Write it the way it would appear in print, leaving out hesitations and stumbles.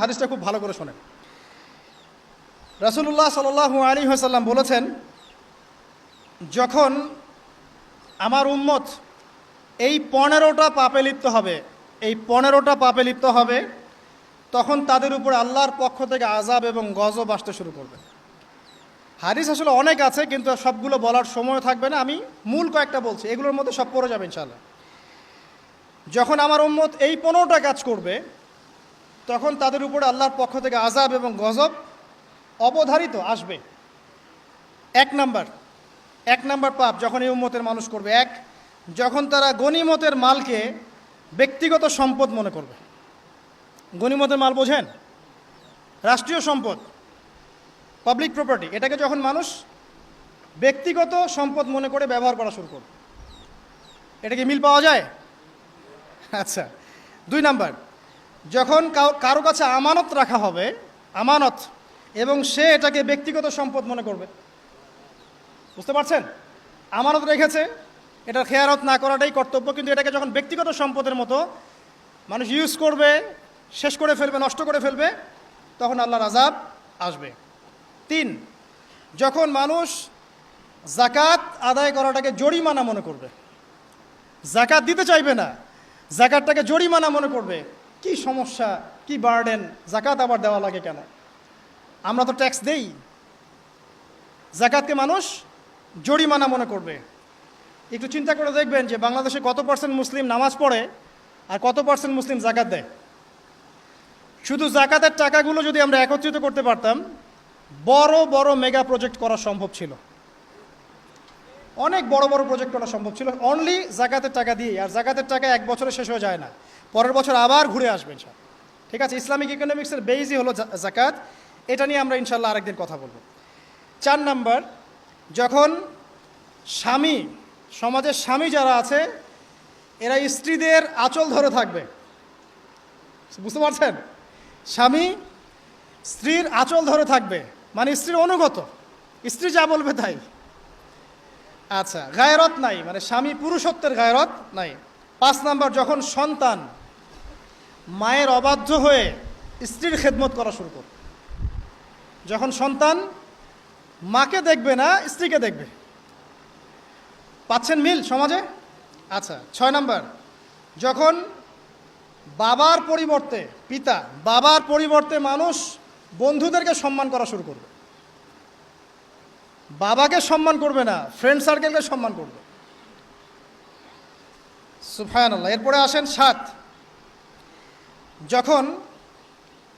হাদিসটা খুব ভালো করে শোনেন। রাসূলুল্লাহ সাল্লাল্লাহু আলাইহি ওয়াসাল্লাম বলেছেন, যখন আমার উম্মত এই 15টা পাপে লিপ্ত হবে, এই 15টা পাপে লিপ্ত হবে, তখন তাদের উপর আল্লাহর পক্ষ থেকে আযাব এবং গজব আসতে শুরু করবে। হাদিস আসলে অনেক আছে, কিন্তু সবগুলো বলার সময় থাকবে না, আমি মূল কয়েকটা বলছি, এগুলোর মধ্যে সব পড়ে যাবে ইনশাআল্লাহ। যখন আমার উম্মত এই 15টা কাজ করবে, তখন তাদের উপরে আল্লাহর পক্ষ থেকে আযাব এবং গজব অবধারিত আসবে। এক নাম্বার পাপ যখন এই উম্মতের মানুষ করবে, যখন তারা গনিমতের মালকে ব্যক্তিগত সম্পদ মনে করবে। গনিমতের মাল বোঝেন? রাষ্ট্রীয় সম্পদ, পাবলিক প্রপার্টি, এটাকে যখন মানুষ ব্যক্তিগত সম্পদ মনে করে ব্যবহার করা শুরু করবে। এটা কি মিল পাওয়া যায়? আচ্ছা। 2 নাম্বার, যখন কারো কাছে আমানত রাখা হবে, আমানত, এবং সে এটাকে ব্যক্তিগত সম্পদ মনে করবে। বুঝতে পারছেন? আমানত রেখেছে, এটা খেয়ানত না করাটাই কর্তব্য, কিন্তু এটাকে যখন ব্যক্তিগত সম্পদের মতো মানুষ ইউজ করবে, শেষ করে ফেলবে, নষ্ট করে ফেলবে, তখন আল্লাহর আযাব আসবে। 3, যখন মানুষ যাকাত আদায় করাটাকে জরিমানা মনে করবে, যাকাত দিতে চাইবে না, যাকাতটাকে জরিমানা মনে করবে। কি সমস্যা, কি বার্ডেন, যাকাত আবার দেওয়া লাগে কেন? আমরা তো ট্যাক্স দেই। যাকাতকে মানুষ জরিমানা মনে করবে। একটু চিন্তা করে দেখবেন যে বাংলাদেশে কত % মুসলিম নামাজ পড়ে আর কত % মুসলিম যাকাত দেয়। শুধু যাকাতের টাকাগুলো যদি আমরা একত্রিত করতে পারতাম, বড় বড় মেগা প্রজেক্ট করা সম্ভব ছিল, অনেক বড় বড় প্রজেক্ট করা সম্ভব ছিল, অনলি যাকাতের টাকা দিয়ে। আর যাকাতের টাকা এক বছরে শেষ হয়ে যায় না, পরের বছর আবার ঘুরে আসবে ইনশাআল্লাহ। ঠিক আছে? ইসলামিক ইকোনমিক্সের বেইজই হলো যাকাত। এটা নিয়ে আমরা ইনশাআল্লাহ আরেকদিন কথা বলবো। 4 নাম্বার, যখন স্বামী, সমাজের স্বামী যারা আছে, এরা স্ত্রীদের আঁচল ধরে থাকবে। বুঝতে পারছেন? স্বামী স্ত্রীর আঁচল ধরে থাকবে, মানে স্ত্রীর অনুগত, স্ত্রী যা বলবে তাই। আচ্ছা, গায়রত নাই, মানে স্বামী পুরুষত্বের গায়রত নাই। 5 নাম্বার, যখন সন্তান মায়ের অবাধ্য হয়ে স্ত্রীর খেদমত করা শুরু করবে। যখন সন্তান মাকে দেখবে না, স্ত্রীকে দেখবে। পাচ্ছেন মিল সমাজে? আচ্ছা। 6 নাম্বার, যখন বাবার পরিবর্তে, পিতা বাবার পরিবর্তে মানুষ বন্ধুদেরকে সম্মান করা শুরু করবে। বাবাকে সম্মান করবে না, ফ্রেন্ড সার্কেলকে সম্মান করবে। সুবহানাল্লাহ। এরপরে আসেন 7, যখন